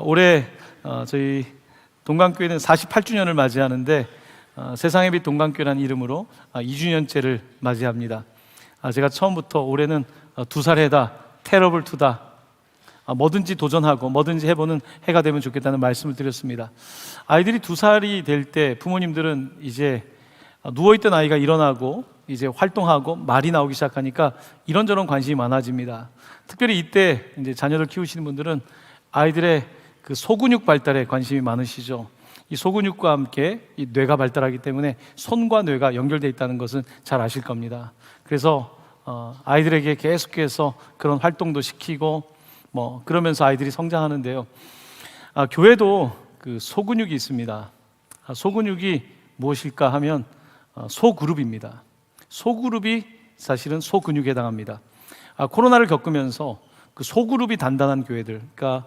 올해 저희 동강교회는 48주년을 맞이하는데 세상의 빛 동강교회라는 이름으로 2주년째를 맞이합니다. 제가 처음부터 올해는 2살 해다, 테러블 투다, 뭐든지 도전하고 뭐든지 해보는 해가 되면 좋겠다는 말씀을 드렸습니다. 아이들이 2살이 될 때 부모님들은 이제 누워있던 아이가 일어나고 이제 활동하고 말이 나오기 시작하니까 이런저런 관심이 많아집니다. 특별히 이때 이제 자녀들 키우시는 분들은 아이들의 그 소근육 발달에 관심이 많으시죠. 이 소근육과 함께 이 뇌가 발달하기 때문에 손과 뇌가 연결되어 있다는 것은 잘 아실 겁니다. 그래서 아이들에게 계속해서 그런 활동도 시키고 그러면서 아이들이 성장하는데요. 교회도 그 소근육이 있습니다. 소근육이 무엇일까 하면 소그룹입니다. 소그룹이 사실은 소근육에 해당합니다. 코로나를 겪으면서 그 소그룹이 단단한 교회들, 그러니까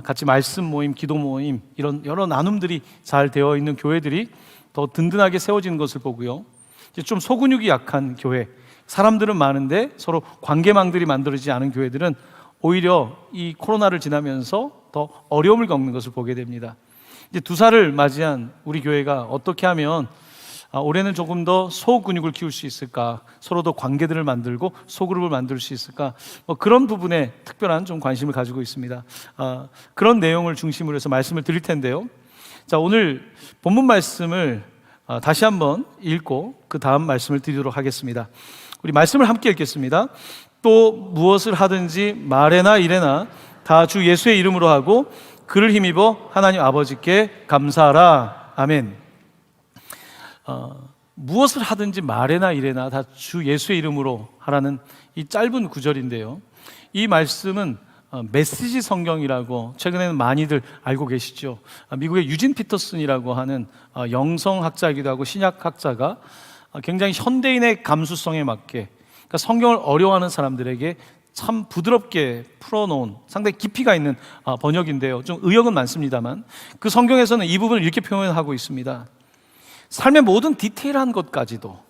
같이 말씀 모임, 기도 모임, 이런 여러 나눔들이 잘 되어 있는 교회들이 더 든든하게 세워지는 것을 보고요. 이제 좀 소근육이 약한 교회, 사람들은 많은데 서로 관계망들이 만들어지지 않은 교회들은 오히려 이 코로나를 지나면서 더 어려움을 겪는 것을 보게 됩니다. 이제 2살을 맞이한 우리 교회가 어떻게 하면 올해는 조금 더 소근육을 키울 수 있을까, 서로 더 관계들을 만들고 소그룹을 만들 수 있을까, 그런 부분에 특별한 좀 관심을 가지고 있습니다. 그런 내용을 중심으로 해서 말씀을 드릴 텐데요. 자, 오늘 본문 말씀을 다시 한번 읽고 그 다음 말씀을 드리도록 하겠습니다. 우리 말씀을 함께 읽겠습니다. 또 무엇을 하든지 말에나 일에나 다 주 예수의 이름으로 하고 그를 힘입어 하나님 아버지께 감사하라. 아멘. 무엇을 하든지 말에나 일에나 다 주 예수의 이름으로 하라는 이 짧은 구절인데요. 이 말씀은 메시지 성경이라고 최근에는 많이들 알고 계시죠. 미국의 유진 피터슨이라고 하는 영성학자이기도 하고 신약학자가 굉장히 현대인의 감수성에 맞게, 그러니까 성경을 어려워하는 사람들에게 참 부드럽게 풀어놓은 상당히 깊이가 있는 번역인데요. 좀 의역은 많습니다만 그 성경에서는 이 부분을 이렇게 표현하고 있습니다. 삶의 모든 디테일한 것까지도,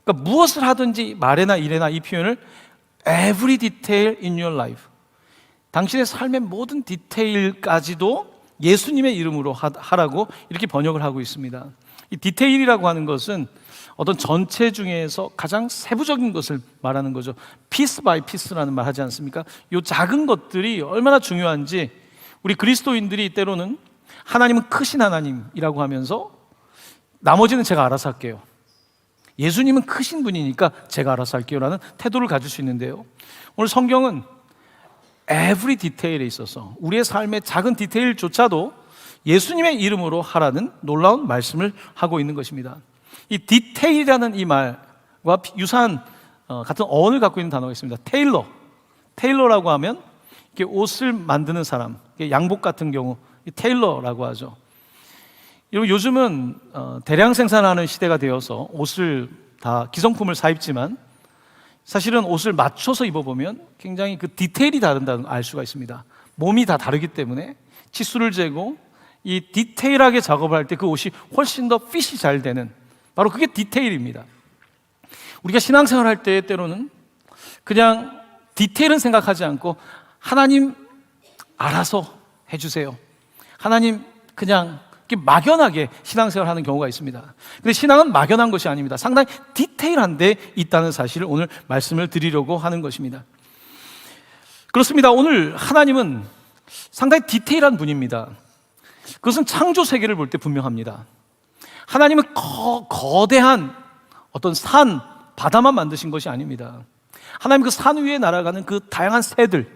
그러니까 무엇을 하든지 말에나 일에나, 이 표현을 every detail in your life, 당신의 삶의 모든 디테일까지도 예수님의 이름으로 하라고 이렇게 번역을 하고 있습니다. 이 디테일이라고 하는 것은 어떤 전체 중에서 가장 세부적인 것을 말하는 거죠. piece by piece라는 말 하지 않습니까? 이 작은 것들이 얼마나 중요한지 우리 그리스도인들이 때로는 하나님은 크신 하나님이라고 하면서 나머지는 제가 알아서 할게요, 예수님은 크신 분이니까 제가 알아서 할게요 라는 태도를 가질 수 있는데요, 오늘 성경은 every detail에 있어서 우리의 삶의 작은 디테일조차도 예수님의 이름으로 하라는 놀라운 말씀을 하고 있는 것입니다. 이 디테일이라는 이 말과 유사한 같은 어원을 갖고 있는 단어가 있습니다. 테일러라고 하면 이렇게 옷을 만드는 사람, 양복 같은 경우 테일러라고 하죠. 요즘은 대량 생산하는 시대가 되어서 옷을 다 기성품을 사 입지만 사실은 옷을 맞춰서 입어보면 굉장히 그 디테일이 다른다는 걸 알 수가 있습니다. 몸이 다 다르기 때문에 치수를 재고 이 디테일하게 작업을 할 때 그 옷이 훨씬 더 핏이 잘 되는, 바로 그게 디테일입니다. 우리가 신앙생활 할 때 때로는 그냥 디테일은 생각하지 않고 하나님 알아서 해주세요, 하나님 그냥 이렇게 막연하게 신앙생활을 하는 경우가 있습니다. 근데 신앙은 막연한 것이 아닙니다. 상당히 디테일한 데 있다는 사실을 오늘 말씀을 드리려고 하는 것입니다. 그렇습니다. 오늘 하나님은 상당히 디테일한 분입니다. 그것은 창조 세계를 볼 때 분명합니다. 하나님은 거대한 어떤 산, 바다만 만드신 것이 아닙니다. 하나님 그 산 위에 날아가는 그 다양한 새들,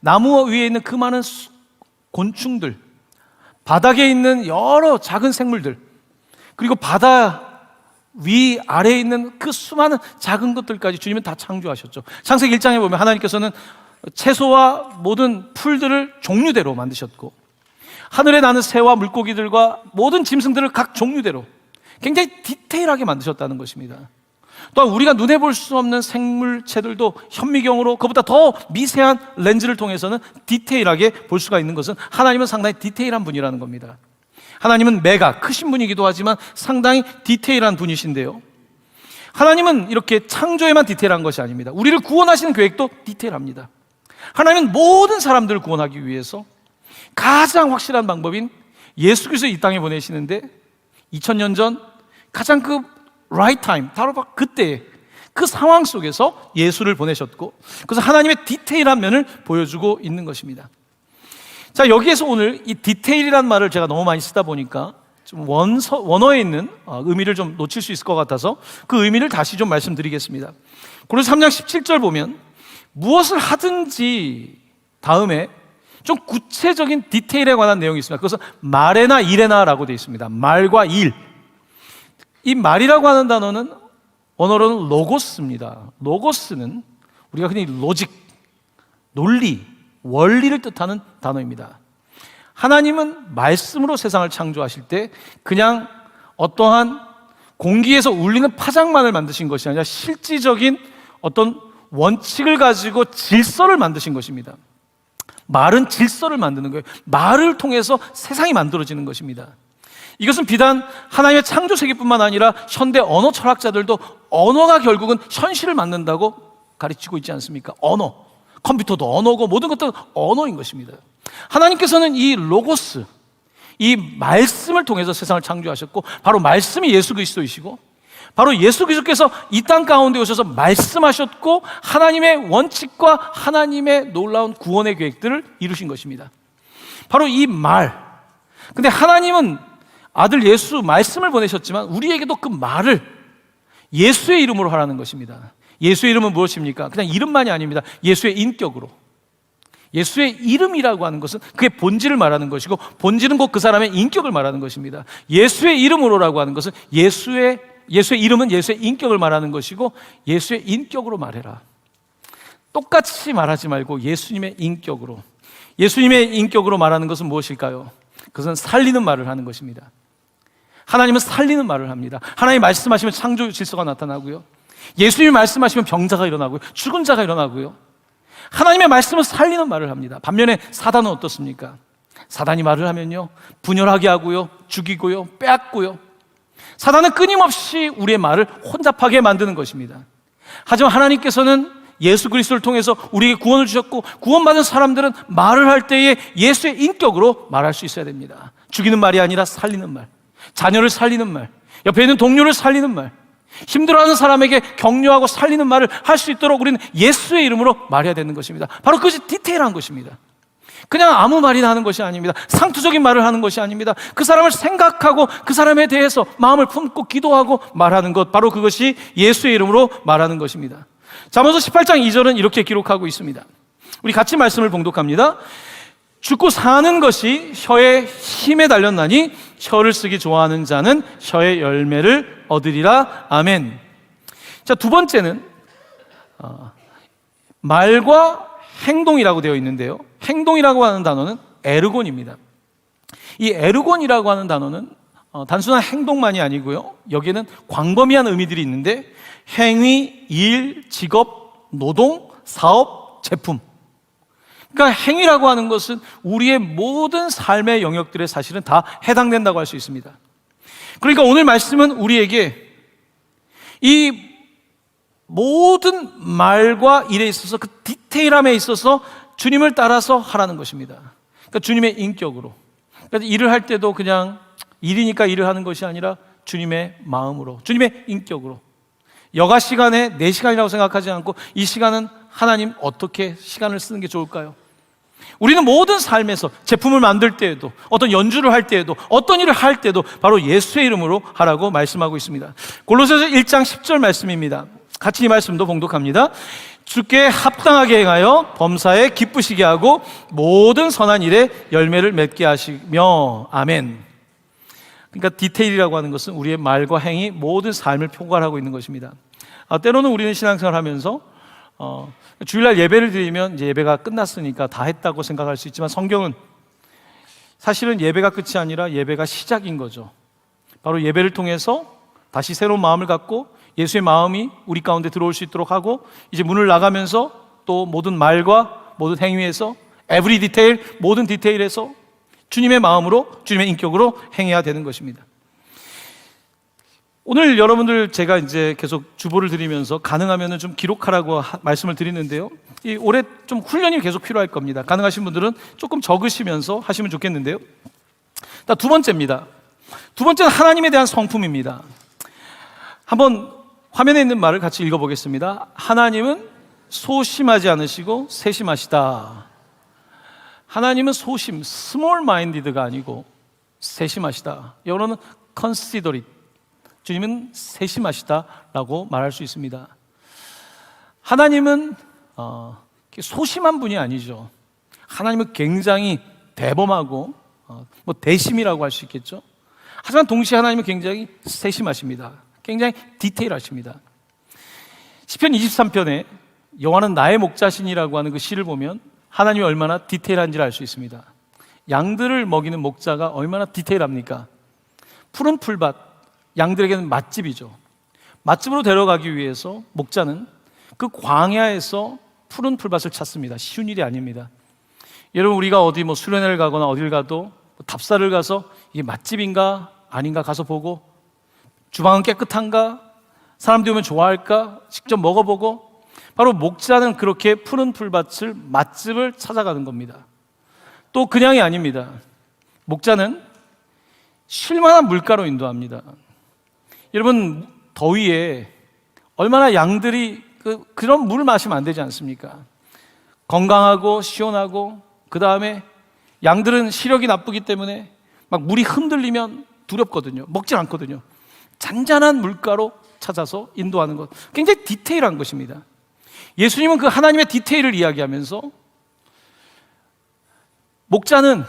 나무 위에 있는 그 많은 곤충들, 바닥에 있는 여러 작은 생물들, 그리고 바다 위 아래에 있는 그 수많은 작은 것들까지 주님은 다 창조하셨죠. 창세기 1장에 보면 하나님께서는 채소와 모든 풀들을 종류대로 만드셨고, 하늘에 나는 새와 물고기들과 모든 짐승들을 각 종류대로 굉장히 디테일하게 만드셨다는 것입니다. 또한 우리가 눈에 볼 수 없는 생물체들도 현미경으로, 그보다 더 미세한 렌즈를 통해서는 디테일하게 볼 수가 있는 것은 하나님은 상당히 디테일한 분이라는 겁니다. 하나님은 메가 크신 분이기도 하지만 상당히 디테일한 분이신데요, 하나님은 이렇게 창조에만 디테일한 것이 아닙니다. 우리를 구원하시는 계획도 디테일합니다. 하나님은 모든 사람들을 구원하기 위해서 가장 확실한 방법인 예수 그리스도 이 땅에 보내시는데 2000년 전 가장 그 right time, 바로 그때 그 상황 속에서 예수를 보내셨고, 그래서 하나님의 디테일한 면을 보여주고 있는 것입니다. 자, 여기에서 오늘 이 디테일이라는 말을 제가 너무 많이 쓰다 보니까 좀 원어에 있는 의미를 좀 놓칠 수 있을 것 같아서 그 의미를 다시 좀 말씀드리겠습니다. 고린도서 3장 17절 보면 무엇을 하든지 다음에 좀 구체적인 디테일에 관한 내용이 있습니다. 그것은 말에나 일에나라고 되어 있습니다. 말과 일. 이 말이라고 하는 단어는 언어로는 로고스입니다. 로고스는 우리가 흔히 로직, 논리, 원리를 뜻하는 단어입니다. 하나님은 말씀으로 세상을 창조하실 때 그냥 어떠한 공기에서 울리는 파장만을 만드신 것이 아니라 실질적인 어떤 원칙을 가지고 질서를 만드신 것입니다. 말은 질서를 만드는 거예요. 말을 통해서 세상이 만들어지는 것입니다. 이것은 비단 하나님의 창조 세계뿐만 아니라 현대 언어 철학자들도 언어가 결국은 현실을 만든다고 가르치고 있지 않습니까? 언어, 컴퓨터도 언어고 모든 것들은 언어인 것입니다. 하나님께서는 이 로고스, 이 말씀을 통해서 세상을 창조하셨고, 바로 말씀이 예수 그리스도이시고, 바로 예수 그리스도께서 이 땅 가운데 오셔서 말씀하셨고 하나님의 원칙과 하나님의 놀라운 구원의 계획들을 이루신 것입니다. 바로 이 말. 근데 하나님은 아들 예수 말씀을 보내셨지만 우리에게도 그 말을 예수의 이름으로 하라는 것입니다. 예수의 이름은 무엇입니까? 그냥 이름만이 아닙니다. 예수의 인격으로. 예수의 이름이라고 하는 것은 그의 본질을 말하는 것이고, 본질은 곧 그 사람의 인격을 말하는 것입니다. 예수의 이름으로라고 하는 것은 예수의 이름은 예수의 인격을 말하는 것이고, 예수의 인격으로 말해라. 똑같이 말하지 말고 예수님의 인격으로. 예수님의 인격으로 말하는 것은 무엇일까요? 그것은 살리는 말을 하는 것입니다. 하나님은 살리는 말을 합니다. 하나님이 말씀하시면 창조 질서가 나타나고요, 예수님이 말씀하시면 병자가 일어나고요, 죽은 자가 일어나고요. 하나님의 말씀은 살리는 말을 합니다. 반면에 사단은 어떻습니까? 사단이 말을 하면요, 분열하게 하고요, 죽이고요, 빼앗고요. 사단은 끊임없이 우리의 말을 혼잡하게 만드는 것입니다. 하지만 하나님께서는 예수 그리스도를 통해서 우리에게 구원을 주셨고, 구원받은 사람들은 말을 할 때에 예수의 인격으로 말할 수 있어야 됩니다. 죽이는 말이 아니라 살리는 말, 자녀를 살리는 말, 옆에 있는 동료를 살리는 말, 힘들어하는 사람에게 격려하고 살리는 말을 할 수 있도록 우리는 예수의 이름으로 말해야 되는 것입니다. 바로 그것이 디테일한 것입니다. 그냥 아무 말이나 하는 것이 아닙니다. 상투적인 말을 하는 것이 아닙니다. 그 사람을 생각하고 그 사람에 대해서 마음을 품고 기도하고 말하는 것, 바로 그것이 예수의 이름으로 말하는 것입니다. 잠언서 18장 2절은 이렇게 기록하고 있습니다. 우리 같이 말씀을 봉독합니다. 죽고 사는 것이 혀의 힘에 달렸나니 혀를 쓰기 좋아하는 자는 혀의 열매를 얻으리라. 아멘. 자, 두 번째는 말과 행동이라고 되어 있는데요, 행동이라고 하는 단어는 에르곤입니다. 이 에르곤이라고 하는 단어는 단순한 행동만이 아니고요, 여기에는 광범위한 의미들이 있는데, 행위, 일, 직업, 노동, 사업, 제품. 그러니까 행위라고 하는 것은 우리의 모든 삶의 영역들에 사실은 다 해당된다고 할 수 있습니다. 그러니까 오늘 말씀은 우리에게 이 모든 말과 일에 있어서 그 디테일함에 있어서 주님을 따라서 하라는 것입니다. 그러니까 주님의 인격으로. 그러니까 일을 할 때도 그냥 일이니까 일을 하는 것이 아니라 주님의 마음으로, 주님의 인격으로. 여가 시간에 4시간이라고 생각하지 않고 이 시간은 하나님 어떻게 시간을 쓰는 게 좋을까요? 우리는 모든 삶에서 제품을 만들 때에도, 어떤 연주를 할 때에도, 어떤 일을 할 때도 바로 예수의 이름으로 하라고 말씀하고 있습니다. 골로새서 1장 10절 말씀입니다. 같이 이 말씀도 봉독합니다. 주께 합당하게 행하여 범사에 기쁘시게 하고 모든 선한 일에 열매를 맺게 하시며. 아멘. 그러니까 디테일이라고 하는 것은 우리의 말과 행위, 모든 삶을 포괄하고 있는 것입니다. 때로는 우리는 신앙생활을 하면서 주일날 예배를 드리면 이제 예배가 끝났으니까 다 했다고 생각할 수 있지만, 성경은 사실은 예배가 끝이 아니라 예배가 시작인 거죠. 바로 예배를 통해서 다시 새로운 마음을 갖고 예수의 마음이 우리 가운데 들어올 수 있도록 하고, 이제 문을 나가면서 또 모든 말과 모든 행위에서 every detail, 모든 디테일에서 주님의 마음으로, 주님의 인격으로 행해야 되는 것입니다. 오늘 여러분들 제가 이제 계속 주보를 드리면서 가능하면 좀 기록하라고 말씀을 드리는데요. 이 올해 좀 훈련이 계속 필요할 겁니다. 가능하신 분들은 조금 적으시면서 하시면 좋겠는데요. 두 번째입니다. 두 번째는 하나님에 대한 성품입니다. 한번 화면에 있는 말을 같이 읽어보겠습니다. 하나님은 소심하지 않으시고 세심하시다. 하나님은 소심, small minded가 아니고 세심하시다. 영어로는 considerate. 주님은 세심하시다라고 말할 수 있습니다. 하나님은 소심한 분이 아니죠. 하나님은 굉장히 대범하고 대심이라고 할 수 있겠죠. 하지만 동시에 하나님은 굉장히 세심하십니다. 굉장히 디테일하십니다. 시편 23편에 여호와는 나의 목자시니라고 하는 그 시를 보면 하나님이 얼마나 디테일한지를 알 수 있습니다. 양들을 먹이는 목자가 얼마나 디테일합니까? 푸른 풀밭, 양들에게는 맛집이죠. 맛집으로 데려가기 위해서 목자는 그 광야에서 푸른 풀밭을 찾습니다. 쉬운 일이 아닙니다. 여러분, 우리가 어디 수련회를 가거나 어딜 가도 답사를 가서 이게 맛집인가 아닌가 가서 보고, 주방은 깨끗한가, 사람들이 오면 좋아할까 직접 먹어보고, 바로 목자는 그렇게 푸른 풀밭을, 맛집을 찾아가는 겁니다. 또 그냥이 아닙니다. 목자는 쉴만한 물가로 인도합니다. 여러분, 더위에 얼마나 양들이 그런 물을 마시면 안 되지 않습니까? 건강하고 시원하고, 그 다음에 양들은 시력이 나쁘기 때문에 막 물이 흔들리면 두렵거든요. 먹질 않거든요. 잔잔한 물가로 찾아서 인도하는 것, 굉장히 디테일한 것입니다. 예수님은 그 하나님의 디테일을 이야기하면서 목자는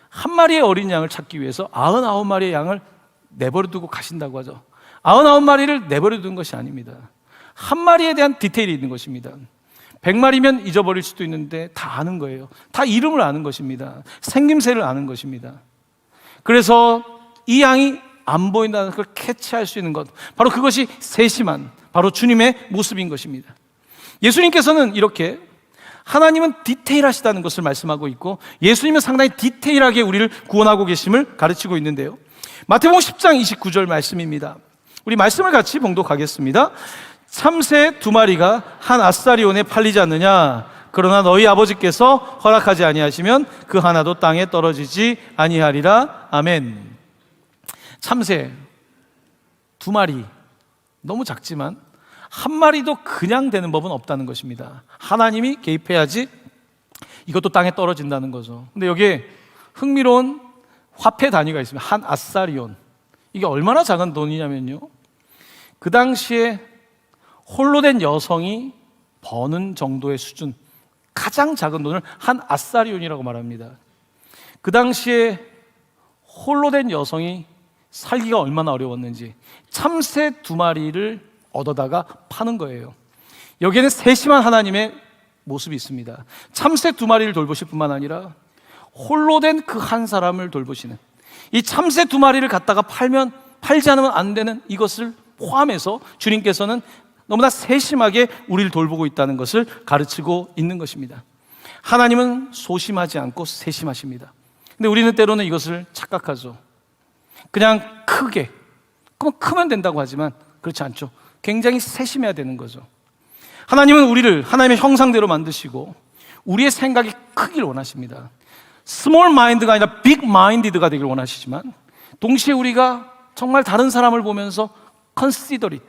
한 마리의 어린 양을 찾기 위해서 99마리의 양을 내버려 두고 가신다고 하죠. 99마리를 내버려 둔 것이 아닙니다. 한 마리에 대한 디테일이 있는 것입니다. 100마리면 잊어버릴 수도 있는데 다 아는 거예요. 다 이름을 아는 것입니다. 생김새를 아는 것입니다. 그래서 이 양이 안 보인다는 걸 캐치할 수 있는 것, 바로 그것이 세심한, 바로 주님의 모습인 것입니다. 예수님께서는 이렇게 하나님은 디테일하시다는 것을 말씀하고 있고, 예수님은 상당히 디테일하게 우리를 구원하고 계심을 가르치고 있는데요. 마태복음 10장 29절 말씀입니다. 우리 말씀을 같이 봉독하겠습니다. 참새 2마리가 한 아사리온에 팔리지 않느냐? 그러나 너희 아버지께서 허락하지 아니하시면 그 하나도 땅에 떨어지지 아니하리라. 아멘. 참새 2마리, 너무 작지만 한 마리도 그냥 되는 법은 없다는 것입니다. 하나님이 개입해야지 이것도 땅에 떨어진다는 거죠. 근데 여기에 흥미로운 화폐 단위가 있습니다. 한 아사리온. 이게 얼마나 작은 돈이냐면요, 그 당시에 홀로 된 여성이 버는 정도의 수준, 가장 작은 돈을 한 아사리온이라고 말합니다. 그 당시에 홀로 된 여성이 살기가 얼마나 어려웠는지 참새 2마리를 얻어다가 파는 거예요. 여기에는 세심한 하나님의 모습이 있습니다. 참새 2마리를 돌보실 뿐만 아니라 홀로 된 그 한 사람을 돌보시는, 이 참새 2마리를 갖다가 팔지 않으면 안 되는 이것을 포함해서 주님께서는 너무나 세심하게 우리를 돌보고 있다는 것을 가르치고 있는 것입니다. 하나님은 소심하지 않고 세심하십니다. 근데 우리는 때로는 이것을 착각하죠. 그냥 크게, 그럼 크면 된다고 하지만 그렇지 않죠. 굉장히 세심해야 되는 거죠. 하나님은 우리를 하나님의 형상대로 만드시고 우리의 생각이 크기를 원하십니다. 스몰 마인드가 아니라 빅 마인디드가 되길 원하시지만, 동시에 우리가 정말 다른 사람을 보면서 considerate,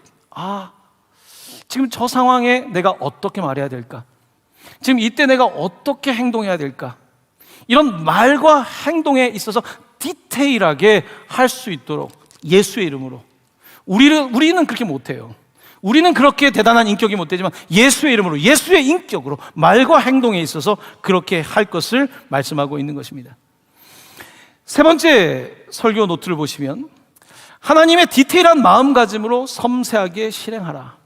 지금 저 상황에 내가 어떻게 말해야 될까? 지금 이때 내가 어떻게 행동해야 될까? 이런 말과 행동에 있어서 디테일하게 할 수 있도록 예수의 이름으로, 우리는 그렇게 못해요. 우리는 그렇게 대단한 인격이 못 되지만 예수의 이름으로, 예수의 인격으로 말과 행동에 있어서 그렇게 할 것을 말씀하고 있는 것입니다. 세 번째 설교 노트를 보시면, 하나님의 디테일한 마음가짐으로 섬세하게 실행하라.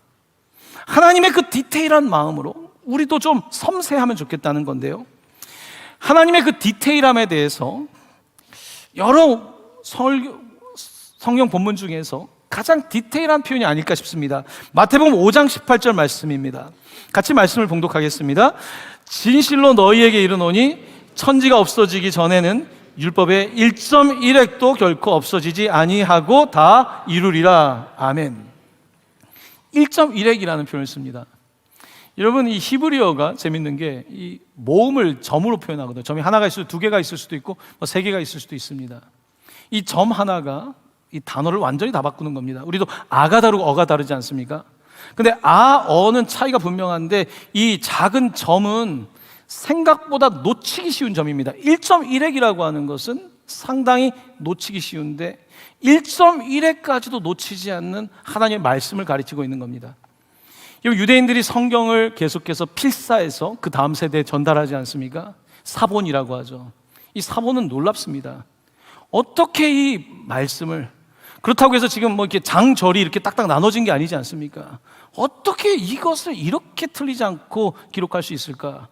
하나님의 그 디테일한 마음으로 우리도 좀 섬세하면 좋겠다는 건데요, 하나님의 그 디테일함에 대해서 여러 성경 본문 중에서 가장 디테일한 표현이 아닐까 싶습니다. 마태복음 5장 18절 말씀입니다. 같이 말씀을 봉독하겠습니다. 진실로 너희에게 이르노니 천지가 없어지기 전에는 율법의 1.1획도 결코 없어지지 아니하고 다 이루리라. 아멘. 1.1획이라는 표현을 씁니다. 여러분, 이 히브리어가 재밌는 게 이 모음을 점으로 표현하거든요. 점이 하나가 있을 수도, 두 개가 있을 수도 있고 세 개가 있을 수도 있습니다. 이 점 하나가 이 단어를 완전히 다 바꾸는 겁니다. 우리도 아가 다르고 어가 다르지 않습니까? 근데 아, 어는 차이가 분명한데 이 작은 점은 생각보다 놓치기 쉬운 점입니다. 1.1획이라고 하는 것은 상당히 놓치기 쉬운데 1.1획까지도 놓치지 않는 하나님의 말씀을 가르치고 있는 겁니다. 유대인들이 성경을 계속해서 필사해서 그 다음 세대에 전달하지 않습니까? 사본이라고 하죠. 이 사본은 놀랍습니다. 어떻게 이 말씀을, 그렇다고 해서 지금 뭐 이렇게 장절이 이렇게 딱딱 나눠진 게 아니지 않습니까? 어떻게 이것을 이렇게 틀리지 않고 기록할 수 있을까?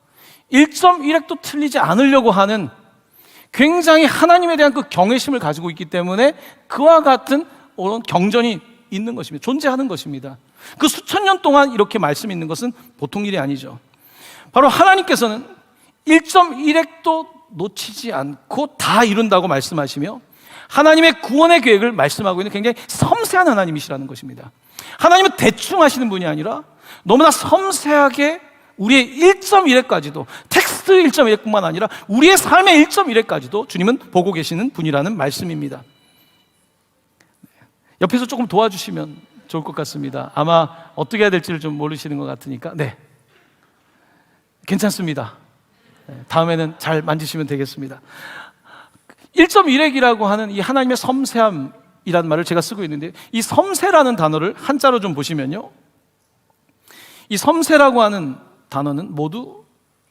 1.1획도 틀리지 않으려고 하는 굉장히 하나님에 대한 그 경외심을 가지고 있기 때문에 그와 같은 경전이 있는 것입니다. 존재하는 것입니다. 그 수천 년 동안 이렇게 말씀이 있는 것은 보통 일이 아니죠. 바로 하나님께서는 1.1획도 놓치지 않고 다 이룬다고 말씀하시며 하나님의 구원의 계획을 말씀하고 있는 굉장히 섬세한 하나님이시라는 것입니다. 하나님은 대충 하시는 분이 아니라 너무나 섬세하게 우리의 1.1획까지도, 텍스트 1.1획뿐만 아니라 우리의 삶의 1.1획까지도 주님은 보고 계시는 분이라는 말씀입니다. 옆에서 조금 도와주시면 좋을 것 같습니다. 아마 어떻게 해야 될지를 좀 모르시는 것 같으니까. 네, 괜찮습니다. 다음에는 잘 만지시면 되겠습니다. 1.1획이라고 하는 이 하나님의 섬세함이라는 말을 제가 쓰고 있는데, 이 섬세라는 단어를 한자로 좀 보시면요, 이 섬세라고 하는 단어는 모두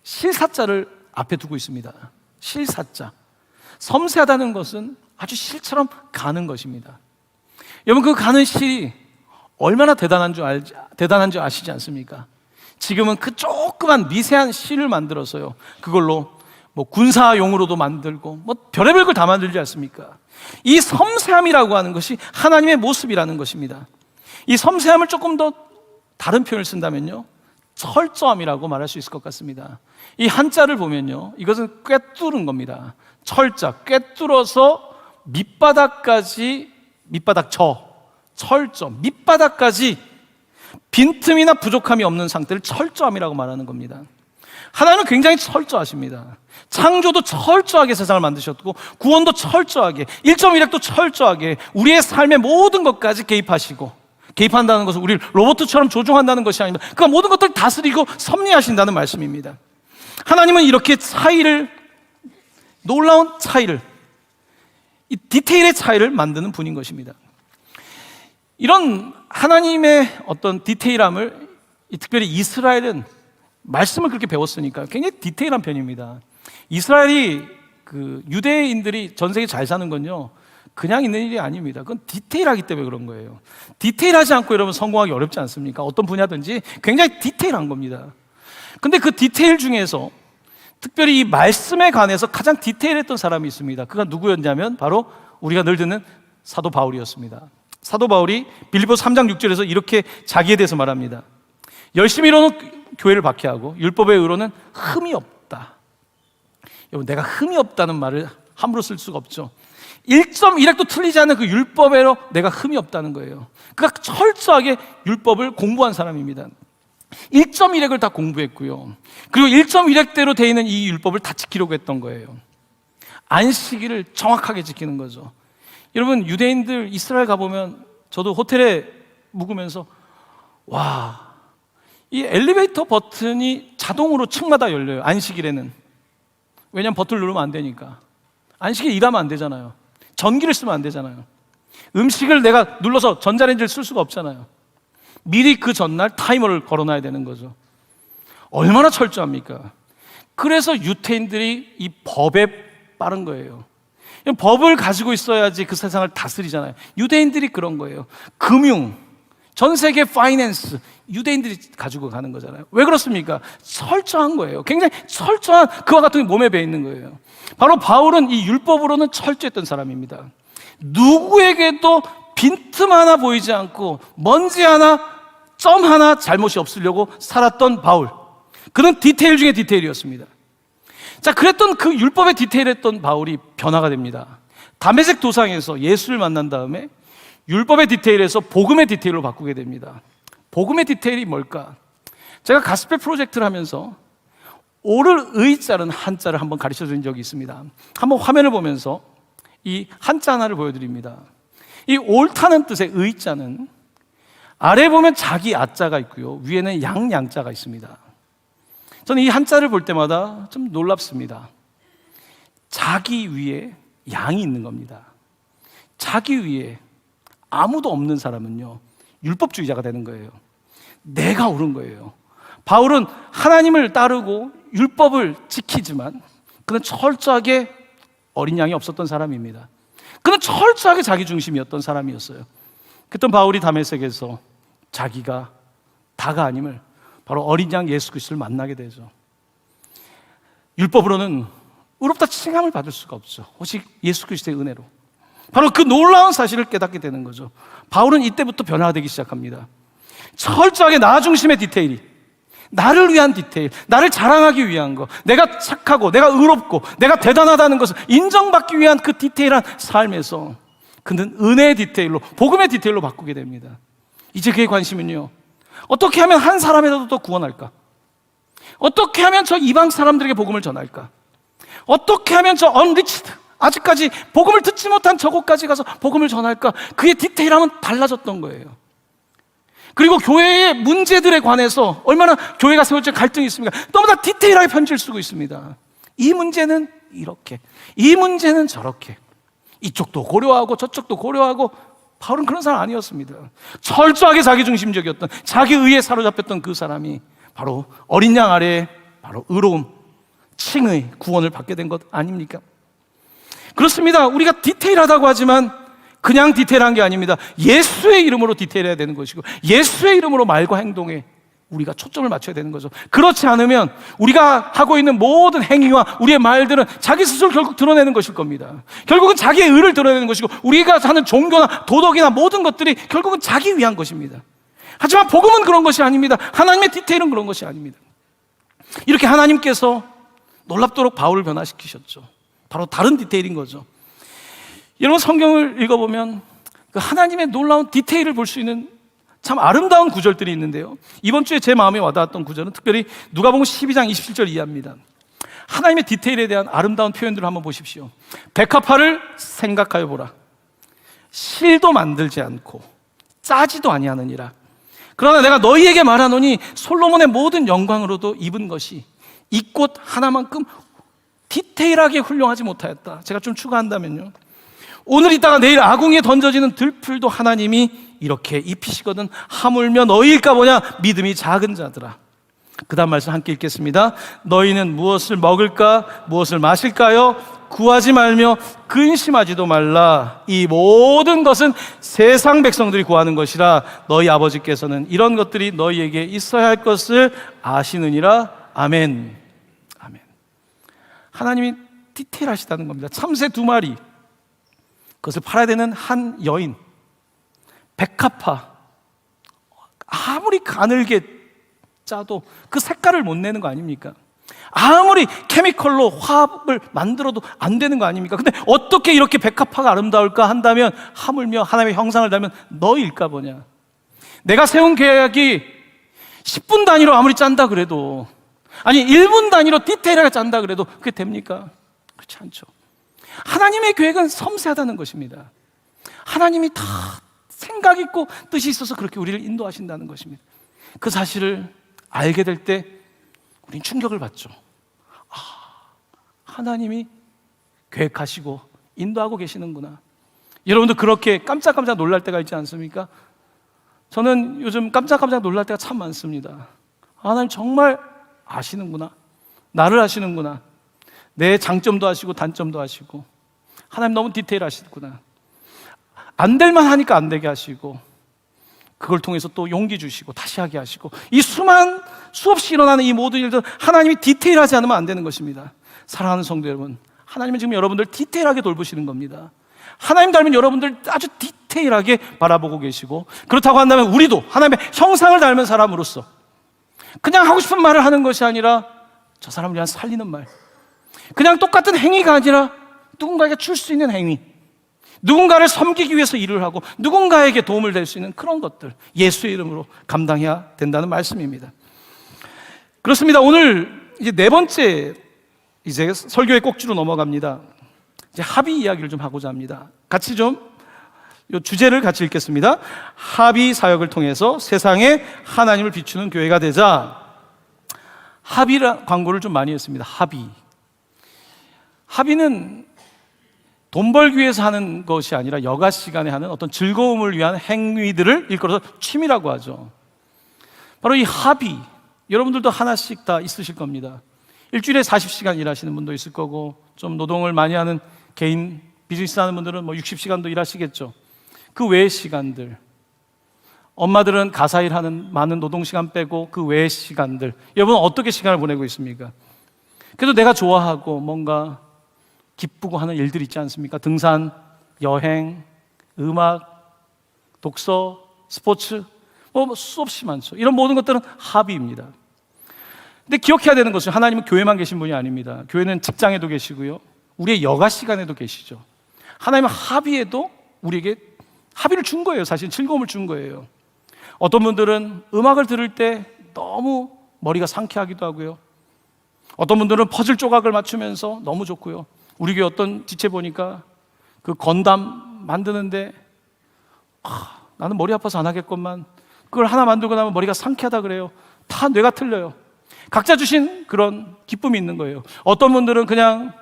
실사자를 앞에 두고 있습니다. 실사자. 섬세하다는 것은 아주 실처럼 가는 것입니다. 여러분, 그 가는 실이 얼마나 대단한 줄 아시지 않습니까? 지금은 그 조그만 미세한 실을 만들어서요, 그걸로 뭐 군사용으로도 만들고 뭐 별의별 걸 다 만들지 않습니까? 이 섬세함이라고 하는 것이 하나님의 모습이라는 것입니다. 이 섬세함을 조금 더 다른 표현을 쓴다면요, 철저함이라고 말할 수 있을 것 같습니다. 이 한자를 보면요, 이것은 꿰뚫은 겁니다. 철자, 꿰뚫어서 밑바닥까지, 밑바닥 철저, 밑바닥까지 빈틈이나 부족함이 없는 상태를 철저함이라고 말하는 겁니다. 하나님은 굉장히 철저하십니다. 창조도 철저하게 세상을 만드셨고, 구원도 철저하게, 1.1획도 철저하게 우리의 삶의 모든 것까지 개입하시고, 개입한다는 것은 우리를 로봇처럼 조종한다는 것이 아닙니다. 그러니까 모든 것들을 다스리고 섭리하신다는 말씀입니다. 하나님은 이렇게 차이를, 놀라운 차이를, 이 디테일의 차이를 만드는 분인 것입니다. 이런 하나님의 어떤 디테일함을, 특별히 이스라엘은 말씀을 그렇게 배웠으니까 굉장히 디테일한 편입니다. 이스라엘이 유대인들이 전 세계 잘 사는 건요, 그냥 있는 일이 아닙니다. 그건 디테일하기 때문에 그런 거예요. 디테일하지 않고 여러분 성공하기 어렵지 않습니까? 어떤 분야든지 굉장히 디테일한 겁니다. 근데 그 디테일 중에서 특별히 이 말씀에 관해서 가장 디테일했던 사람이 있습니다. 그가 누구였냐면 바로 우리가 늘 듣는 사도 바울이었습니다. 사도 바울이 빌립보서 3장 6절에서 이렇게 자기에 대해서 말합니다. 열심히로는 교회를 박해하고 율법의 의로는 흠이 없다. 여러분, 내가 흠이 없다는 말을 함부로 쓸 수가 없죠. 1.1획도 틀리지 않는 그 율법에로 내가 흠이 없다는 거예요. 그가 철저하게 율법을 공부한 사람입니다. 1.1획을 다 공부했고요, 그리고 1.1획대로 되어 있는 이 율법을 다 지키려고 했던 거예요. 안식일을 정확하게 지키는 거죠. 여러분, 유대인들 이스라엘 가보면 저도 호텔에 묵으면서 와, 이 엘리베이터 버튼이 자동으로 층마다 열려요, 안식일에는. 왜냐하면 버튼을 누르면 안 되니까. 안식일 일하면 안 되잖아요. 전기를 쓰면 안 되잖아요. 음식을 내가 눌러서 전자레인지를 쓸 수가 없잖아요. 미리 그 전날 타이머를 걸어놔야 되는 거죠. 얼마나 철저합니까? 그래서 유태인들이 이 법에 빠른 거예요. 법을 가지고 있어야지 그 세상을 다스리잖아요. 유대인들이 그런 거예요. 금융, 전 세계 파이낸스, 유대인들이 가지고 가는 거잖아요. 왜 그렇습니까? 철저한 거예요. 굉장히 철저한, 그와 같은 게 몸에 배 있는 거예요. 바로 바울은 이 율법으로는 철저했던 사람입니다. 누구에게도 빈틈 하나 보이지 않고 먼지 하나, 점 하나 잘못이 없으려고 살았던 바울. 그는 디테일 중에 디테일이었습니다. 자, 그랬던 그 율법에 디테일했던 바울이 변화가 됩니다. 다메섹 도상에서 예수를 만난 다음에 율법의 디테일에서 복음의 디테일로 바꾸게 됩니다. 복음의 디테일이 뭘까? 제가 가스펠 프로젝트를 하면서 오를 의자는 한자를 한번 가르쳐 드린 적이 있습니다. 한번 화면을 보면서 이 한자 하나를 보여드립니다. 이 옳다는 뜻의 의자는 아래에 보면 자기 아자가 있고요, 위에는 양자가 있습니다. 저는 이 한자를 볼 때마다 좀 놀랍습니다. 자기 위에 양이 있는 겁니다. 자기 위에 아무도 없는 사람은요, 율법주의자가 되는 거예요. 내가 옳은 거예요. 바울은 하나님을 따르고 율법을 지키지만 그는 철저하게 어린 양이 없었던 사람입니다. 그는 철저하게 자기 중심이었던 사람이었어요. 그랬던 바울이 다메섹에서 자기가 다가 아님을, 바로 어린 양 예수 그리스도를 만나게 되죠. 율법으로는 의롭다 칭함을 받을 수가 없죠. 오직 예수 그리스도의 은혜로. 바로 그 놀라운 사실을 깨닫게 되는 거죠. 바울은 이때부터 변화되기 시작합니다. 철저하게 나 중심의 디테일이, 나를 위한 디테일, 나를 자랑하기 위한 거, 내가 착하고 내가 의롭고 내가 대단하다는 것을 인정받기 위한 그 디테일한 삶에서 그는 은혜의 디테일로, 복음의 디테일로 바꾸게 됩니다. 이제 그의 관심은요, 어떻게 하면 한 사람이라도 더 구원할까? 어떻게 하면 저 이방 사람들에게 복음을 전할까? 어떻게 하면 저 언리치드, 아직까지 복음을 듣지 못한 저곳까지 가서 복음을 전할까? 그의 디테일함은 달라졌던 거예요. 그리고 교회의 문제들에 관해서 얼마나 교회가 세울 때 갈등이 있습니까? 너무 다 디테일하게 편지를 쓰고 있습니다. 이 문제는 이렇게, 이 문제는 저렇게, 이쪽도 고려하고 저쪽도 고려하고. 바울은 그런 사람 아니었습니다. 철저하게 자기중심적이었던, 자기 의에 사로잡혔던 그 사람이 바로 어린 양 아래에 바로 의로움, 칭의, 구원을 받게 된 것 아닙니까? 그렇습니다. 우리가 디테일하다고 하지만 그냥 디테일한 게 아닙니다. 예수의 이름으로 디테일해야 되는 것이고, 예수의 이름으로 말과 행동에 우리가 초점을 맞춰야 되는 거죠. 그렇지 않으면 우리가 하고 있는 모든 행위와 우리의 말들은 자기 스스로 결국 드러내는 것일 겁니다. 결국은 자기의 의를 드러내는 것이고, 우리가 하는 종교나 도덕이나 모든 것들이 결국은 자기 위한 것입니다. 하지만 복음은 그런 것이 아닙니다. 하나님의 디테일은 그런 것이 아닙니다. 이렇게 하나님께서 놀랍도록 바울을 변화시키셨죠. 바로 다른 디테일인 거죠. 여러분, 성경을 읽어보면 그 하나님의 놀라운 디테일을 볼 수 있는 참 아름다운 구절들이 있는데요, 이번 주에 제 마음에 와닿았던 구절은 특별히 누가복음 12장 27절 이하입니다. 하나님의 디테일에 대한 아름다운 표현들을 한번 보십시오. 백합화를 생각하여 보라. 실도 만들지 않고 짜지도 아니하느니라. 그러나 내가 너희에게 말하노니 솔로몬의 모든 영광으로도 입은 것이 이 꽃 하나만큼 디테일하게 훌륭하지 못하였다. 제가 좀 추가한다면요, 오늘 있다가 내일 아궁이에 던져지는 들풀도 하나님이 이렇게 입히시거든 하물며 너희일까 보냐, 믿음이 작은 자들아. 그 다음 말씀 함께 읽겠습니다. 너희는 무엇을 먹을까, 무엇을 마실까요? 구하지 말며 근심하지도 말라. 이 모든 것은 세상 백성들이 구하는 것이라 너희 아버지께서는 이런 것들이 너희에게 있어야 할 것을 아시느니라. 아멘. 아멘. 하나님이 디테일하시다는 겁니다. 참새 2마리, 그것을 팔아야 되는 한 여인, 백합화, 아무리 가늘게 짜도 그 색깔을 못 내는 거 아닙니까? 아무리 케미컬로 화합을 만들어도 안 되는 거 아닙니까? 근데 어떻게 이렇게 백합화가 아름다울까 한다면 하물며 하나님의 형상을 닮은 너희일까 보냐. 내가 세운 계획이 10분 단위로 아무리 짠다 그래도, 아니 1분 단위로 디테일하게 짠다 그래도 그게 됩니까? 그렇지 않죠. 하나님의 계획은 섬세하다는 것입니다. 하나님이 다 생각 있고 뜻이 있어서 그렇게 우리를 인도하신다는 것입니다. 그 사실을 알게 될 때 우린 충격을 받죠. 아, 하나님이 계획하시고 인도하고 계시는구나. 여러분도 그렇게 깜짝깜짝 놀랄 때가 있지 않습니까? 저는 요즘 깜짝깜짝 놀랄 때가 참 많습니다. 하나님 정말 아시는구나, 나를 아시는구나, 내 장점도 아시고 단점도 아시고, 하나님 너무 디테일하시구나. 안 될만 하니까 안 되게 하시고, 그걸 통해서 또 용기 주시고 다시 하게 하시고, 이 수없이 일어나는 이 모든 일들 하나님이 디테일하지 않으면 안 되는 것입니다. 사랑하는 성도 여러분, 하나님은 지금 여러분들 디테일하게 돌보시는 겁니다. 하나님 닮은 여러분들 아주 디테일하게 바라보고 계시고, 그렇다고 한다면 우리도 하나님의 형상을 닮은 사람으로서 그냥 하고 싶은 말을 하는 것이 아니라 저 사람을 위한 살리는 말, 그냥 똑같은 행위가 아니라 누군가에게 줄 수 있는 행위, 누군가를 섬기기 위해서 일을 하고 누군가에게 도움을 될 수 있는 그런 것들, 예수의 이름으로 감당해야 된다는 말씀입니다. 그렇습니다. 오늘 이제 네 번째 이제 설교의 꼭지로 넘어갑니다. 이제 합의 이야기를 좀 하고자 합니다. 같이 좀 이 주제를 같이 읽겠습니다. 합의 사역을 통해서 세상에 하나님을 비추는 교회가 되자. 합의라 광고를 좀 많이 했습니다. 합의. 합의는 돈 벌기 위해서 하는 것이 아니라 여가 시간에 하는 어떤 즐거움을 위한 행위들을 일컬어서 취미라고 하죠. 바로 이 합의, 여러분들도 하나씩 다 있으실 겁니다. 일주일에 40시간 일하시는 분도 있을 거고, 좀 노동을 많이 하는 개인 비즈니스 하는 분들은 뭐 60시간도 일하시겠죠. 그 외의 시간들, 엄마들은 가사 일하는 많은 노동시간 빼고 그 외의 시간들, 여러분은 어떻게 시간을 보내고 있습니까? 그래도 내가 좋아하고 뭔가 기쁘고 하는 일들 있지 않습니까? 등산, 여행, 음악, 독서, 스포츠, 뭐 수없이 많죠. 이런 모든 것들은 합의입니다. 근데 기억해야 되는 것은 하나님은 교회만 계신 분이 아닙니다. 교회는 직장에도 계시고요, 우리의 여가 시간에도 계시죠. 하나님은 합의에도 우리에게 합의를 준 거예요. 사실 즐거움을 준 거예요. 어떤 분들은 음악을 들을 때 너무 머리가 상쾌하기도 하고요, 어떤 분들은 퍼즐 조각을 맞추면서 너무 좋고요. 우리 교회 어떤 지체 보니까 그 건담 만드는데 나는 머리 아파서 안 하겠건만 그걸 하나 만들고 나면 머리가 상쾌하다 그래요. 다 뇌가 틀려요. 각자 주신 그런 기쁨이 있는 거예요. 어떤 분들은 그냥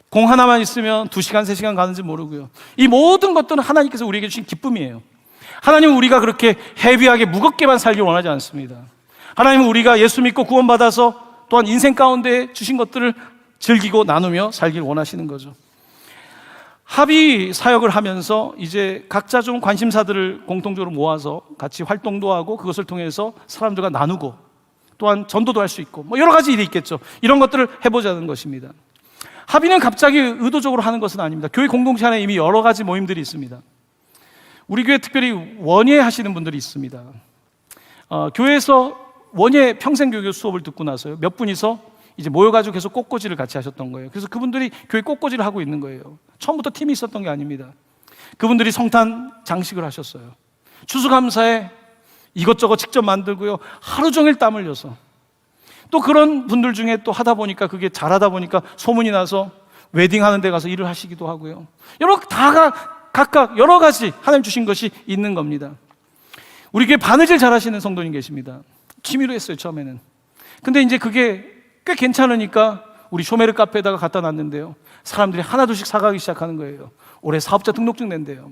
공 하나만 있으면 2시간, 3시간 가는지 모르고요. 이 모든 것들은 하나님께서 우리에게 주신 기쁨이에요. 하나님은 우리가 그렇게 헤비하게 무겁게만 살길 원하지 않습니다. 하나님은 우리가 예수 믿고 구원받아서 또한 인생 가운데 주신 것들을 즐기고 나누며 살길 원하시는 거죠. 합의 사역을 하면서 이제 각자 좀 관심사들을 공통적으로 모아서 같이 활동도 하고 그것을 통해서 사람들과 나누고 또한 전도도 할 수 있고 뭐 여러 가지 일이 있겠죠. 이런 것들을 해보자는 것입니다. 합의는 갑자기 의도적으로 하는 것은 아닙니다. 교회 공동체 안에 이미 여러 가지 모임들이 있습니다. 우리 교회 특별히 원예 하시는 분들이 있습니다. 교회에서 원예 평생교육 수업을 듣고 나서요, 몇 분이서 이제 모여가지고 계속 꽃꽂이를 같이 하셨던 거예요. 그래서 그분들이 교회 꽃꽂이를 하고 있는 거예요. 처음부터 팀이 있었던 게 아닙니다. 그분들이 성탄 장식을 하셨어요. 추수감사에 이것저것 직접 만들고요, 하루 종일 땀 흘려서. 또 그런 분들 중에 또 하다 보니까 그게 잘하다 보니까 소문이 나서 웨딩하는 데 가서 일을 하시기도 하고요. 여러분 다가 각각 여러 가지 하나님 주신 것이 있는 겁니다. 우리 교회 바느질 잘하시는 성도님 계십니다. 취미로 했어요, 처음에는. 근데 이제 그게 꽤 괜찮으니까 우리 쇼메르 카페에다가 갖다 놨는데요, 사람들이 하나둘씩 사가기 시작하는 거예요. 올해 사업자 등록증 낸대요.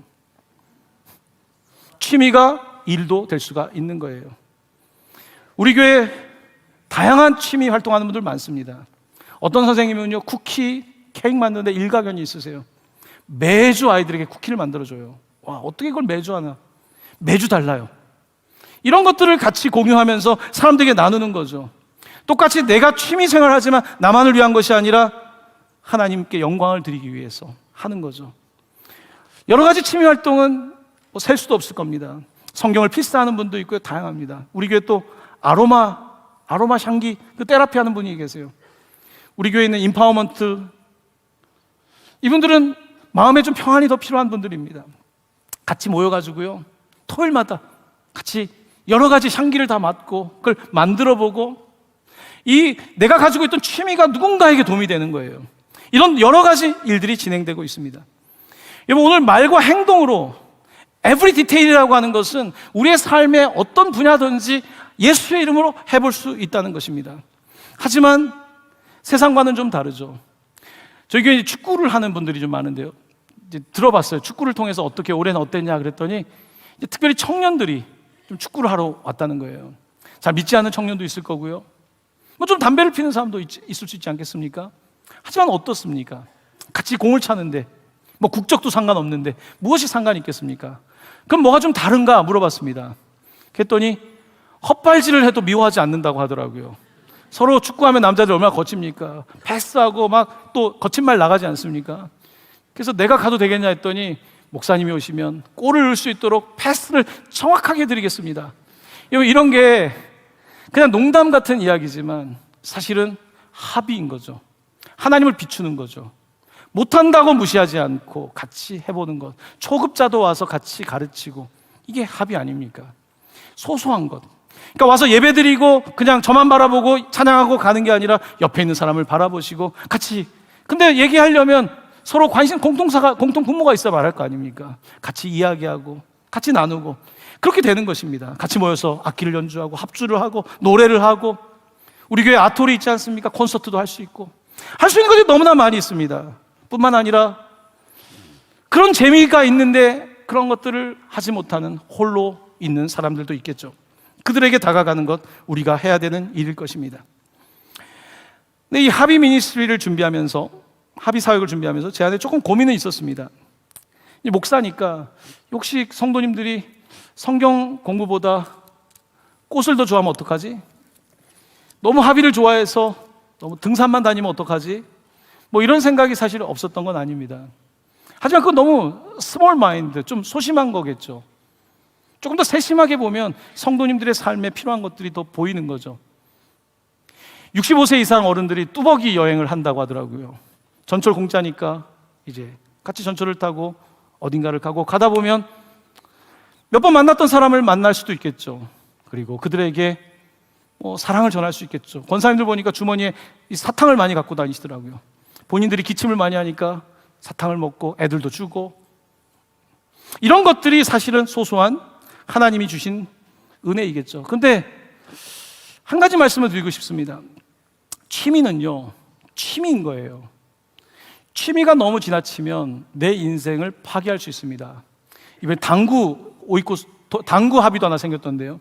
취미가 일도 될 수가 있는 거예요. 우리 교회 다양한 취미 활동하는 분들 많습니다. 어떤 선생님은요, 쿠키, 케이크 만드는데 일가견이 있으세요. 매주 아이들에게 쿠키를 만들어줘요. 와, 어떻게 이걸 매주 하나? 매주 달라요. 이런 것들을 같이 공유하면서 사람들에게 나누는 거죠. 똑같이 내가 취미 생활하지만 나만을 위한 것이 아니라 하나님께 영광을 드리기 위해서 하는 거죠. 여러 가지 취미 활동은 뭐 셀 수도 없을 겁니다. 성경을 필사하는 분도 있고요, 다양합니다. 우리 교회 또 아로마 향기 그 테라피 하는 분이 계세요. 우리 교회에 있는 임파워먼트, 이분들은 마음에 좀 평안이 더 필요한 분들입니다. 같이 모여가지고요, 토요일마다 같이 여러 가지 향기를 다 맡고 그걸 만들어보고, 이 내가 가지고 있던 취미가 누군가에게 도움이 되는 거예요. 이런 여러 가지 일들이 진행되고 있습니다. 여러분, 오늘 말과 행동으로 every detail이라고 하는 것은 우리의 삶의 어떤 분야든지 예수의 이름으로 해볼 수 있다는 것입니다. 하지만 세상과는 좀 다르죠. 저희 교회에 축구를 하는 분들이 좀 많은데요, 이제 들어봤어요. 축구를 통해서 어떻게 올해는 어땠냐 그랬더니 이제 특별히 청년들이 좀 축구를 하러 왔다는 거예요. 잘 믿지 않는 청년도 있을 거고요, 뭐 좀 담배를 피는 사람도 있을 수 있지 않겠습니까? 하지만 어떻습니까? 같이 공을 차는데 뭐 국적도 상관없는데 무엇이 상관이 있겠습니까? 그럼 뭐가 좀 다른가 물어봤습니다. 그랬더니 헛발질을 해도 미워하지 않는다고 하더라고요. 서로 축구하면 남자들 얼마나 거칩니까? 패스하고 막 또 거친 말 나가지 않습니까? 그래서 내가 가도 되겠냐 했더니 목사님이 오시면 골을 넣을 수 있도록 패스를 정확하게 드리겠습니다. 이런 게 그냥 농담 같은 이야기지만 사실은 합의인 거죠. 하나님을 비추는 거죠. 못한다고 무시하지 않고 같이 해보는 것. 초급자도 와서 같이 가르치고, 이게 합이 아닙니까? 소소한 것. 그러니까 와서 예배드리고 그냥 저만 바라보고 찬양하고 가는 게 아니라 옆에 있는 사람을 바라보시고 같이. 근데 얘기하려면 서로 관심, 공통 분모가 있어야 말할 거 아닙니까? 같이 이야기하고 같이 나누고 그렇게 되는 것입니다. 같이 모여서 악기를 연주하고 합주를 하고 노래를 하고, 우리 교회 아토리 있지 않습니까? 콘서트도 할 수 있고, 할 수 있는 것이 너무나 많이 있습니다. 뿐만 아니라 그런 재미가 있는데 그런 것들을 하지 못하는 홀로 있는 사람들도 있겠죠. 그들에게 다가가는 것, 우리가 해야 되는 일일 것입니다. 근데 이 합의 미니스트리를 준비하면서, 합의 사역을 준비하면서 제 안에 조금 고민은 있었습니다. 목사니까 혹시 성도님들이 성경 공부보다 꽃을 더 좋아하면 어떡하지? 너무 합의를 좋아해서 너무 등산만 다니면 어떡하지? 뭐 이런 생각이 사실 없었던 건 아닙니다. 하지만 그건 너무 스몰 마인드, 좀 소심한 거겠죠. 조금 더 세심하게 보면 성도님들의 삶에 필요한 것들이 더 보이는 거죠. 65세 이상 어른들이 뚜벅이 여행을 한다고 하더라고요. 전철 공짜니까 이제 같이 전철을 타고 어딘가를 가다 보면 몇 번 만났던 사람을 만날 수도 있겠죠. 그리고 그들에게 사랑을 전할 수 있겠죠. 권사님들 보니까 주머니에 이 사탕을 많이 갖고 다니시더라고요. 본인들이 기침을 많이 하니까 사탕을 먹고 애들도 주고, 이런 것들이 사실은 소소한 하나님이 주신 은혜이겠죠. 근데 한 가지 말씀을 드리고 싶습니다. 취미는요, 취미인 거예요. 취미가 너무 지나치면 내 인생을 파괴할 수 있습니다. 이번에 당구 합의도 하나 생겼던데요.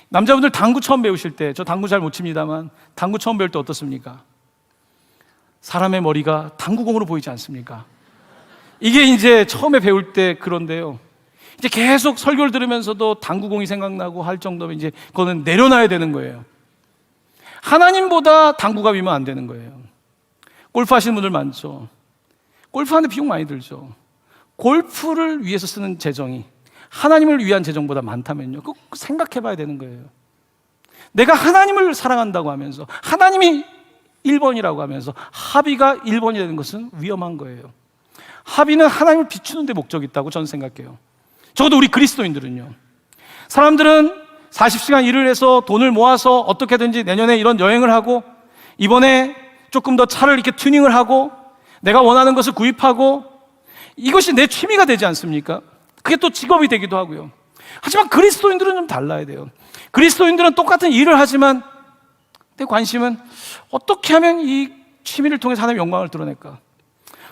남자분들 당구 처음 배우실 때, 저 당구 잘 못 칩니다만 당구 처음 배울 때 어떻습니까? 사람의 머리가 당구공으로 보이지 않습니까? 이게 이제 처음에 배울 때 그런데요. 이제 계속 설교를 들으면서도 당구공이 생각나고 할 정도면 이제 그거는 내려놔야 되는 거예요. 하나님보다 당구가 위면 안 되는 거예요. 골프 하시는 분들 많죠. 골프하는데 비용 많이 들죠. 골프를 위해서 쓰는 재정이 하나님을 위한 재정보다 많다면요, 그거 생각해 봐야 되는 거예요. 내가 하나님을 사랑한다고 하면서, 하나님이 1번이라고 하면서 합의가 1번이 되는 것은 위험한 거예요. 합의는 하나님을 비추는 데 목적이 있다고 저는 생각해요. 적어도 우리 그리스도인들은요. 사람들은 40시간 일을 해서 돈을 모아서 어떻게든지 내년에 이런 여행을 하고, 이번에 조금 더 차를 이렇게 튜닝을 하고, 내가 원하는 것을 구입하고, 이것이 내 취미가 되지 않습니까? 그게 또 직업이 되기도 하고요. 하지만 그리스도인들은 좀 달라야 돼요. 그리스도인들은 똑같은 일을 하지만 내 관심은 어떻게 하면 이 취미를 통해서 하나님의 영광을 드러낼까?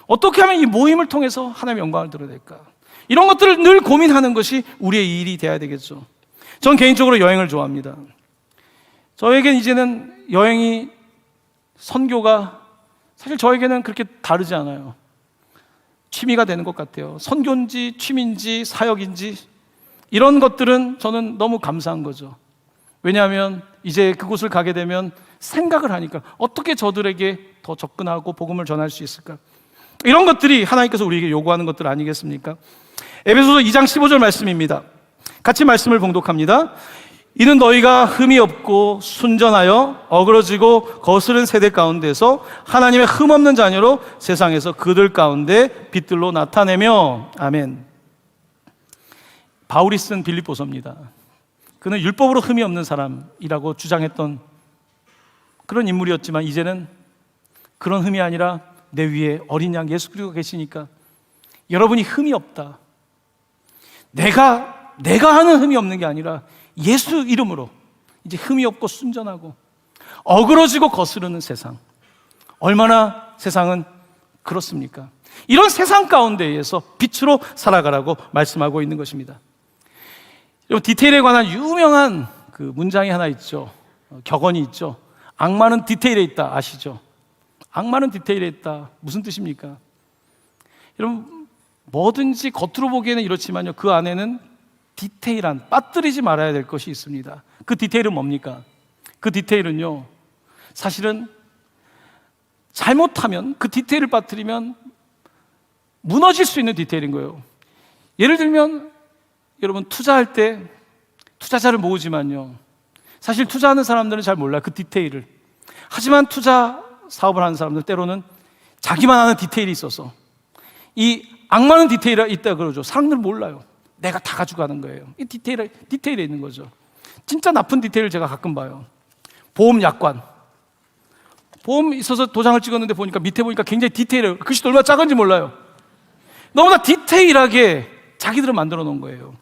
어떻게 하면 이 모임을 통해서 하나님의 영광을 드러낼까? 이런 것들을 늘 고민하는 것이 우리의 일이 돼야 되겠죠. 전 개인적으로 여행을 좋아합니다. 저에겐 이제는 여행이, 선교가 사실 저에게는 그렇게 다르지 않아요. 취미가 되는 것 같아요. 선교인지 취미인지 사역인지 이런 것들은 저는 너무 감사한 거죠. 왜냐하면 이제 그곳을 가게 되면 생각을 하니까 어떻게 저들에게 더 접근하고 복음을 전할 수 있을까? 이런 것들이 하나님께서 우리에게 요구하는 것들 아니겠습니까? 에베소서 2장 15절 말씀입니다. 같이 말씀을 봉독합니다. 이는 너희가 흠이 없고 순전하여 어그러지고 거스른 세대 가운데서 하나님의 흠없는 자녀로 세상에서 그들 가운데 빛들로 나타내며. 아멘. 바울이 쓴 빌립보서입니다. 그는 율법으로 흠이 없는 사람이라고 주장했던 그런 인물이었지만, 이제는 그런 흠이 아니라 내 위에 어린 양 예수 그리스도가 계시니까 여러분이 흠이 없다. 내가 하는 흠이 없는 게 아니라 예수 이름으로 이제 흠이 없고 순전하고 어그러지고 거스르는 세상. 얼마나 세상은 그렇습니까? 이런 세상 가운데에서 빛으로 살아가라고 말씀하고 있는 것입니다. 여러분, 디테일에 관한 유명한 그 문장이 하나 있죠. 격언이 있죠. 악마는 디테일에 있다. 아시죠? 악마는 디테일에 있다. 무슨 뜻입니까? 여러분, 뭐든지 겉으로 보기에는 이렇지만요, 그 안에는 디테일한, 빠뜨리지 말아야 될 것이 있습니다. 그 디테일은 뭡니까? 그 디테일은요, 사실은 잘못하면, 그 디테일을 빠뜨리면 무너질 수 있는 디테일인 거예요. 예를 들면 여러분, 투자할 때 투자자를 모으지만요, 사실 투자하는 사람들은 잘 몰라요, 그 디테일을. 하지만 투자 사업을 하는 사람들 때로는 자기만 아는 디테일이 있어서 이 악마는 디테일이 있다 그러죠. 사람들은 몰라요. 내가 다 가져가는 거예요. 이 디테일에 있는 거죠. 진짜 나쁜 디테일을 제가 가끔 봐요. 보험 약관. 보험 있어서 도장을 찍었는데 보니까 밑에 보니까 굉장히 디테일해요. 글씨도 얼마나 작은지 몰라요. 너무나 디테일하게 자기들은 만들어 놓은 거예요.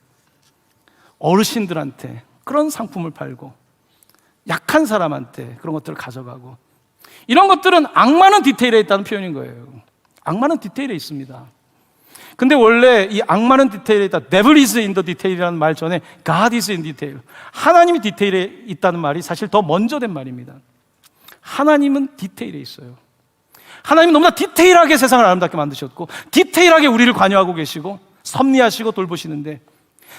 어르신들한테 그런 상품을 팔고 약한 사람한테 그런 것들을 가져가고, 이런 것들은 악마는 디테일에 있다는 표현인 거예요. 악마는 디테일에 있습니다. 근데 원래 이 악마는 디테일에 있다, Devil is in the detail이라는 말 전에 God is in detail, 하나님이 디테일에 있다는 말이 사실 더 먼저 된 말입니다. 하나님은 디테일에 있어요. 하나님은 너무나 디테일하게 세상을 아름답게 만드셨고 디테일하게 우리를 관여하고 계시고 섭리하시고 돌보시는데,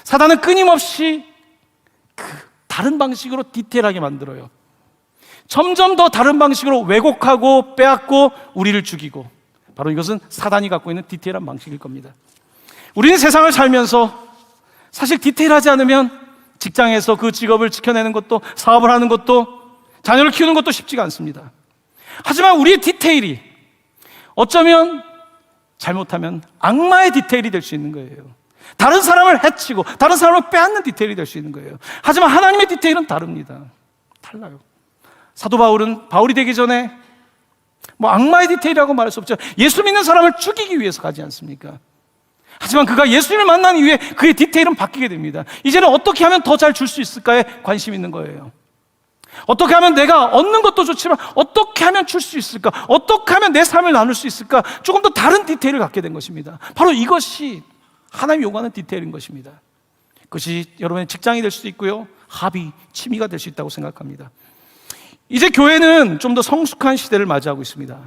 사단은 끊임없이 다른 방식으로 디테일하게 만들어요. 점점 더 다른 방식으로 왜곡하고 빼앗고 우리를 죽이고, 바로 이것은 사단이 갖고 있는 디테일한 방식일 겁니다. 우리는 세상을 살면서 사실 디테일하지 않으면 직장에서 그 직업을 지켜내는 것도, 사업을 하는 것도, 자녀를 키우는 것도 쉽지가 않습니다. 하지만 우리의 디테일이 어쩌면 잘못하면 악마의 디테일이 될 수 있는 거예요. 다른 사람을 해치고 다른 사람을 빼앗는 디테일이 될 수 있는 거예요. 하지만 하나님의 디테일은 다릅니다. 달라요. 사도 바울이 되기 전에 악마의 디테일이라고 말할 수 없죠. 예수 믿는 사람을 죽이기 위해서 가지 않습니까? 하지만 그가 예수님을 만난 이후에 그의 디테일은 바뀌게 됩니다. 이제는 어떻게 하면 더 잘 줄 수 있을까에 관심이 있는 거예요. 어떻게 하면 내가 얻는 것도 좋지만 어떻게 하면 줄 수 있을까? 어떻게 하면 내 삶을 나눌 수 있을까? 조금 더 다른 디테일을 갖게 된 것입니다. 바로 이것이 하나님이 요구하는 디테일인 것입니다. 그것이 여러분의 직장이 될 수도 있고요, 합의, 취미가 될 수 있다고 생각합니다. 이제 교회는 좀 더 성숙한 시대를 맞이하고 있습니다.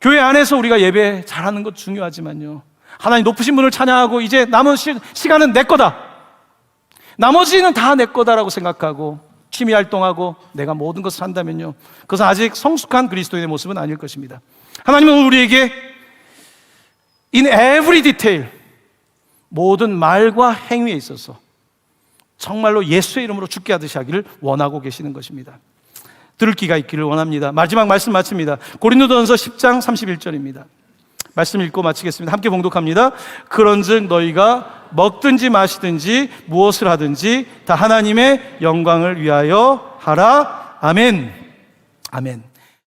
교회 안에서 우리가 예배 잘하는 것 중요하지만요, 하나님 높으신 분을 찬양하고 이제 남은 시간은 내 거다, 나머지는 다 내 거다라고 생각하고 취미 활동하고 내가 모든 것을 한다면요, 그것은 아직 성숙한 그리스도인의 모습은 아닐 것입니다. 하나님은 우리에게 in every detail, 모든 말과 행위에 있어서 정말로 예수의 이름으로 죽게 하듯이 하기를 원하고 계시는 것입니다. 들을 기가 있기를 원합니다. 마지막 말씀 마칩니다. 고린도전서 10장 31절입니다. 말씀 읽고 마치겠습니다. 함께 봉독합니다. 그런즉 너희가 먹든지 마시든지 무엇을 하든지 다 하나님의 영광을 위하여 하라. 아멘. 아멘.